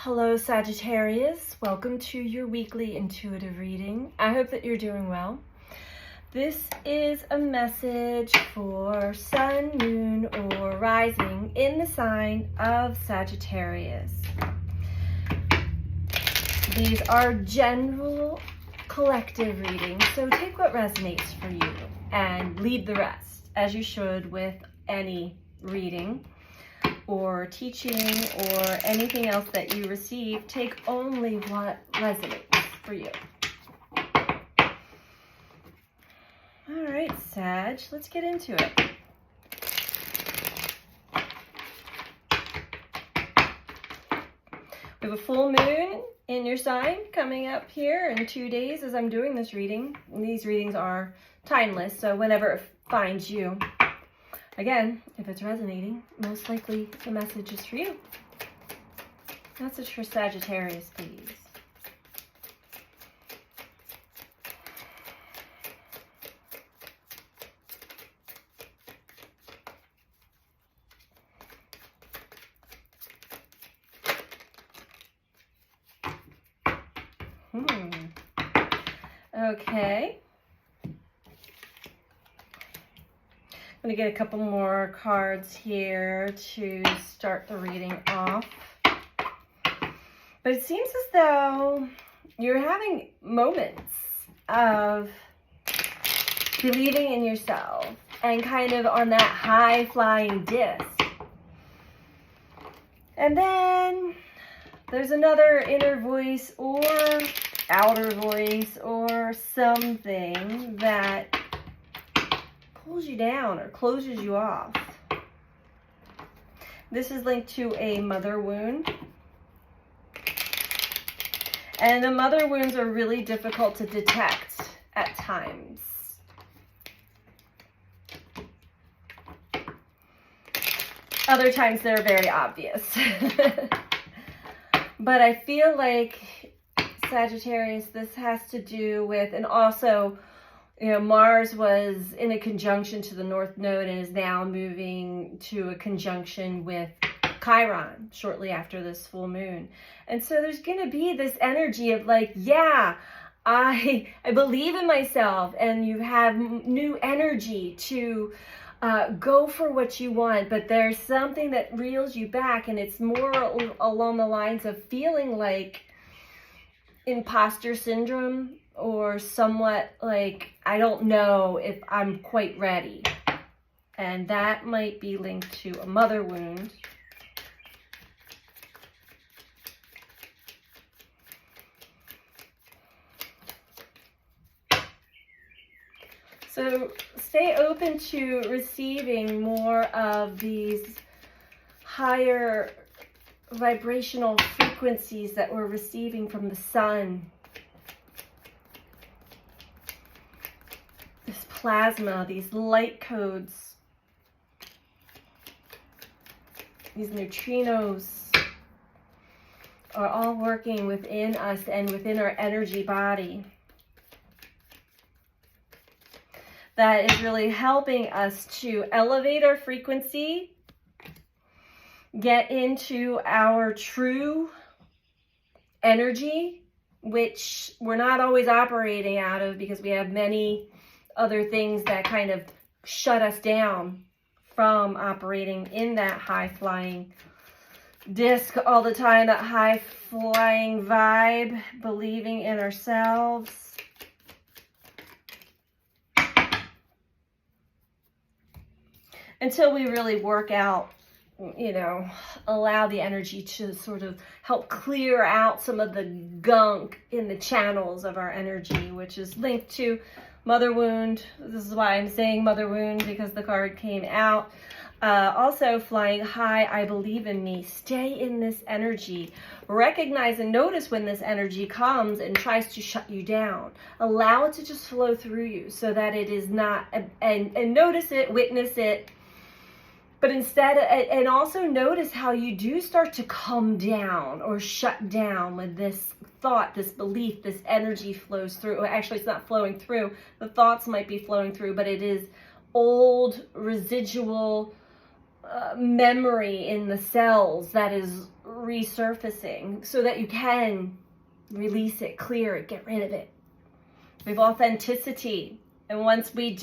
Hello, Sagittarius. Welcome to your weekly intuitive reading. I hope that you're doing well. This is a message for Sun, Moon, or Rising in the sign of Sagittarius. These are general collective readings, so take what resonates for you and leave the rest, as you should with any reading or teaching or anything else that you receive. Take only what resonates for you. All right, Sag, let's get into it. We have a full moon in your sign coming up here in 2 days as I'm doing this reading. And these readings are timeless, so whenever it finds you. Again, if it's resonating, most likely the message is for you. Message for Sagittarius, please. Okay. I'm going to get a couple more cards here to start the reading off. But it seems as though you're having moments of believing in yourself and kind of on that high-flying disc. And then there's another inner voice or outer voice or something that pulls you down or closes you off. This is linked to a mother wound. And the mother wounds are really difficult to detect at times. Other times they're very obvious. But I feel like, Sagittarius, this has to do with, and also, you know, Mars was in a conjunction to the North Node and is now moving to a conjunction with Chiron shortly after this full moon. And so there's going to be this energy of like, yeah, I believe in myself, and you have new energy to go for what you want, but there's something that reels you back, and it's more along the lines of feeling like imposter syndrome, or somewhat like, I don't know if I'm quite ready. And that might be linked to a mother wound. So stay open to receiving more of these higher vibrational frequencies that we're receiving from the sun. This plasma, these light codes, these neutrinos are all working within us and within our energy body. That is really helping us to elevate our frequency, get into our true energy, which we're not always operating out of because we have many other things that kind of shut us down from operating in that high-flying disc all the time, that high-flying vibe, believing in ourselves. Until we really work out, you know, allow the energy to sort of help clear out some of the gunk in the channels of our energy, which is linked to mother wound. This is why I'm saying mother wound, because the card came out. Also, flying high, I believe in me. Stay in this energy. Recognize and notice when this energy comes and tries to shut you down. Allow it to just flow through you so that it is not, and notice it, witness it. But instead, and also notice how you do start to calm down or shut down when this thought, this belief, this energy flows through. Actually, it's not flowing through. The thoughts might be flowing through, but it is old residual memory in the cells that is resurfacing so that you can release it, clear it, get rid of it. We have authenticity. And once we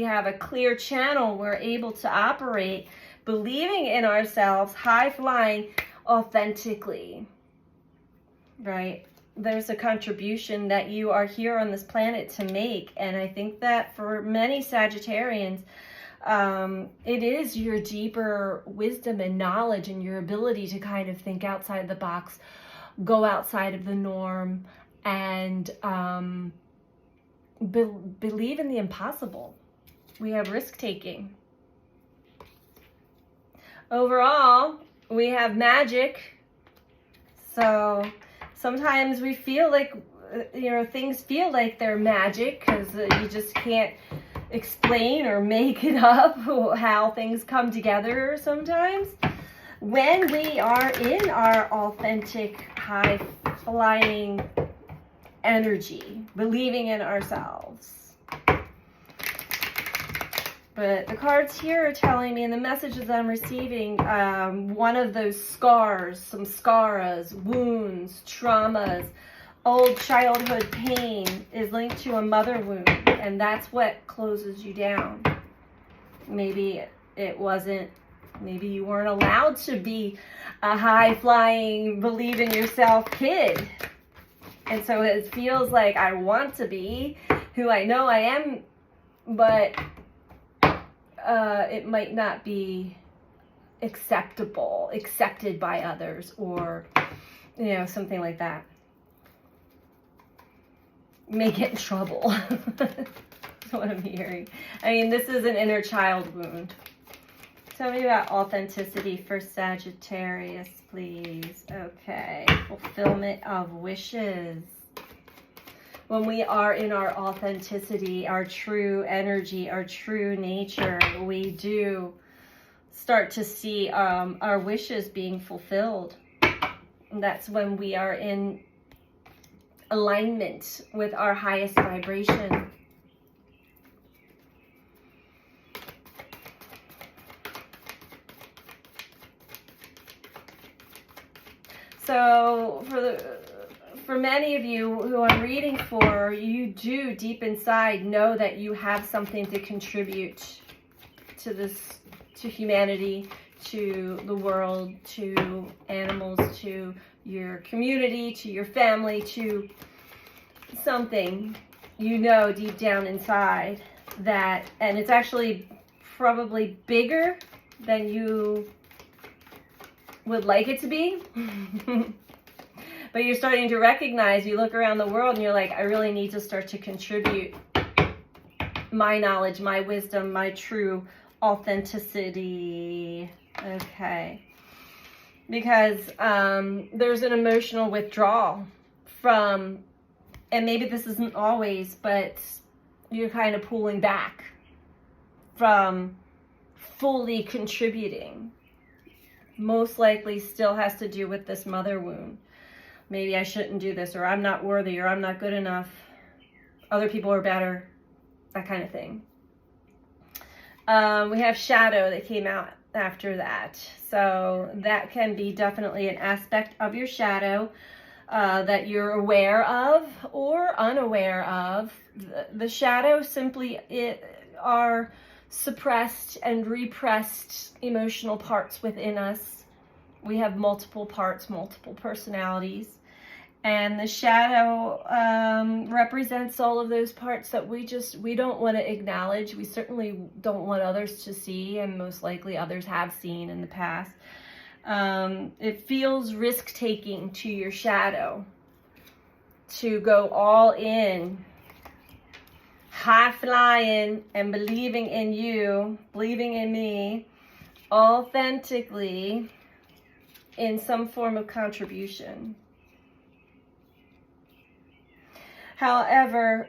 have a clear channel, we're able to operate believing in ourselves, high flying authentically, right? There's a contribution that you are here on this planet to make. And I think that for many Sagittarians, it is your deeper wisdom and knowledge and your ability to kind of think outside the box, go outside of the norm, and believe in the impossible. We have risk-taking. Overall, we have magic. So sometimes we feel like, things feel like they're magic because you just can't explain or make it up how things come together sometimes. When we are in our authentic, high-flying energy, believing in ourselves. But the cards here are telling me, and the messages I'm receiving, one of those scars, some scaras, wounds, traumas, old childhood pain is linked to a mother wound, and that's what closes you down. Maybe it wasn't, maybe you weren't allowed to be a high-flying, believe-in-yourself kid. And so it feels like I want to be who I know I am, but it might not be accepted by others, or, something like that. You may get in trouble. That's what I'm hearing. I mean, this is an inner child wound. Tell me about authenticity for Sagittarius, please. Okay. Fulfillment of wishes. When we are in our authenticity, our true energy, our true nature, we do start to see our wishes being fulfilled. And that's when we are in alignment with our highest vibration. So for many of you who I'm reading for, you do deep inside know that you have something to contribute to to humanity, to the world, to animals, to your community, to your family, to something deep down inside that, and it's actually probably bigger than you would like it to be. But you're starting to recognize, you look around the world and you're like, I really need to start to contribute my knowledge, my wisdom, my true authenticity. Okay. Because there's an emotional withdrawal from, and maybe this isn't always, but you're kind of pulling back from fully contributing. Most likely still has to do with this mother wound. Maybe I shouldn't do this, or I'm not worthy, or I'm not good enough. Other people are better. That kind of thing. We have shadow that came out after that. So that can be definitely an aspect of your shadow that you're aware of or unaware of. The shadow simply are suppressed and repressed emotional parts within us. We have multiple parts, multiple personalities. And the shadow represents all of those parts that we don't want to acknowledge. We certainly don't want others to see, and most likely others have seen in the past. It feels risk-taking to your shadow to go all in, high-flying and believing in you, believing in me, authentically in some form of contribution. However,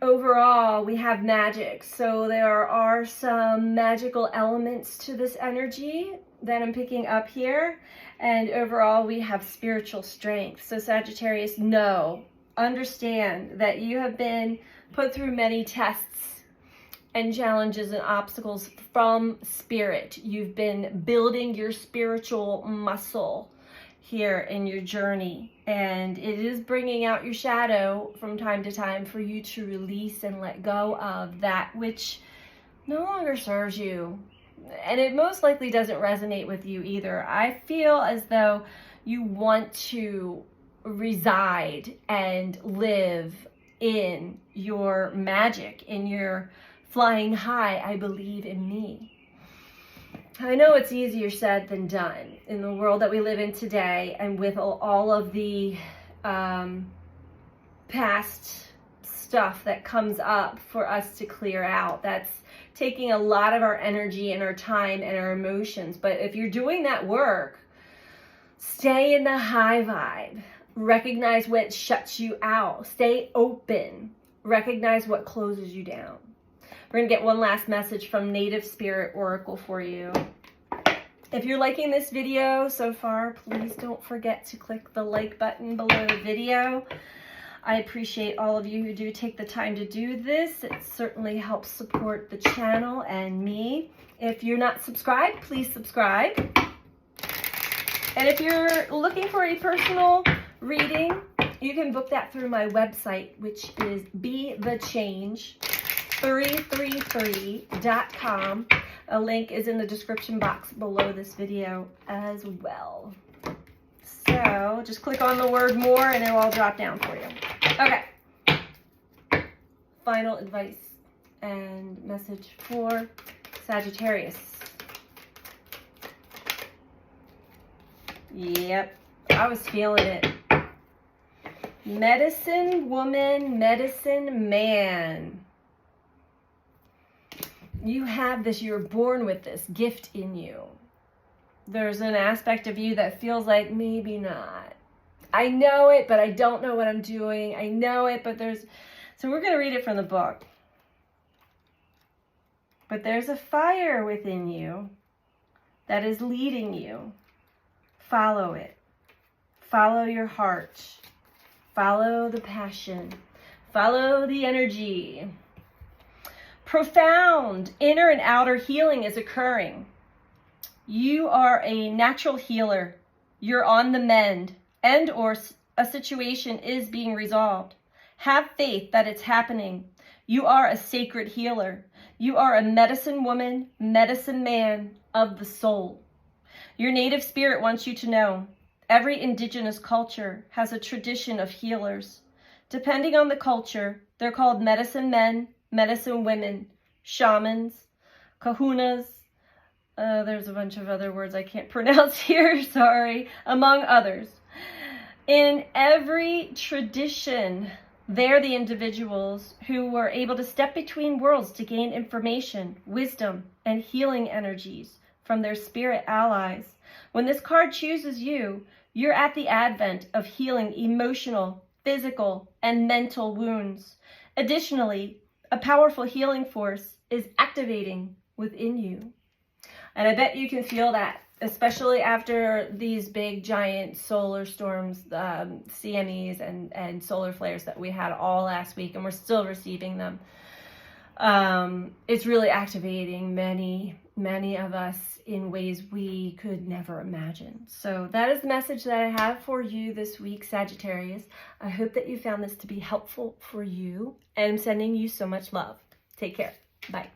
overall, we have magic. So there are some magical elements to this energy that I'm picking up here. And overall, we have spiritual strength. So Sagittarius, understand that you have been put through many tests and challenges and obstacles from spirit. You've been building your spiritual muscle. here in your journey, and it is bringing out your shadow from time to time for you to release and let go of that which no longer serves you, and it most likely doesn't resonate with you either. I feel as though you want to reside and live in your magic, in your flying high, I believe in me. I know it's easier said than done in the world that we live in today, and with all of the past stuff that comes up for us to clear out. That's taking a lot of our energy and our time and our emotions. But if you're doing that work, stay in the high vibe. Recognize what shuts you out. Stay open. Recognize what closes you down. We're going to get one last message from Native Spirit Oracle for you. If you're liking this video so far, please don't forget to click the like button below the video. I appreciate all of you who do take the time to do this. It certainly helps support the channel and me. If you're not subscribed, please subscribe. And if you're looking for a personal reading, you can book that through my website, which is BeTheChange333.com. A link is in the description box below this video as well. So just click on the word more and it will all drop down for you. Okay. Final advice and message for Sagittarius. Yep, I was feeling it. Medicine woman, medicine man. You have this, you're born with this gift in you. There's an aspect of you that feels like maybe not. I know it, but I don't know what I'm doing. I know it, but so we're going to read it from the book. But there's a fire within you that is leading you. Follow it. Follow your heart. Follow the passion. Follow the energy. Profound inner and outer healing is occurring. You are a natural healer. You're on the mend, and or a situation is being resolved. Have faith that it's happening. You are a sacred healer. You are a medicine woman, medicine man of the soul. Your native spirit wants you to know every indigenous culture has a tradition of healers. Depending on the culture, they're called medicine men, medicine women, shamans, kahunas, there's a bunch of other words I can't pronounce here, sorry, among others. In every tradition, they're the individuals who were able to step between worlds to gain information, wisdom, and healing energies from their spirit allies. When this card chooses you, you're at the advent of healing emotional, physical, and mental wounds. Additionally, a powerful healing force is activating within you. And I bet you can feel that, especially after these big, giant solar storms, CMEs and solar flares that we had all last week, and we're still receiving them. It's really activating many of us in ways we could never imagine. So that is the message that I have for you this week, Sagittarius. I hope that you found this to be helpful for you, and I'm sending you so much love. Take care. Bye.